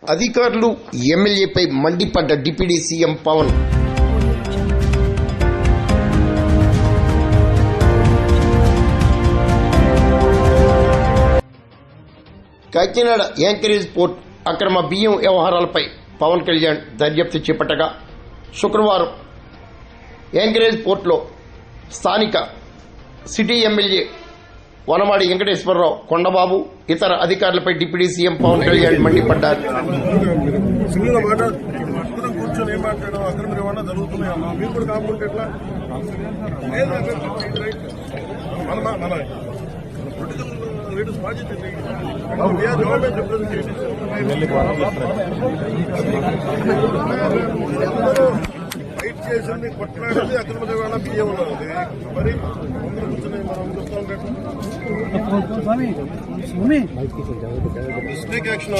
అధికారులు ఎమ్మెల్యేపై మండిపడ్డ deputy CM Pawan. Kakinada anchorage port అక్రమ బియ్యం వ్యవహారాలపై పవన్ కళ్యాణ్ దర్యాప్తు చేపట్టగా శుక్రవారం యాంకరేజ్ పోర్టులో స్థానిక సిటీ ఎమ్మెల్యే వనమాడి వెంకటేశ్వరరావు, కొండబాబు, ఇతర అధికారులపై డిప్యూటీ సీఎం పవన్ కళ్యాణ్ మండిపడ్డారు. ఫైట్ చేసింది, కొట్లాడింది అక్రమ రవాణా బియ్యం ఉన్నది. మరి కూర్చొని మనం చూస్తాం యాక్షన్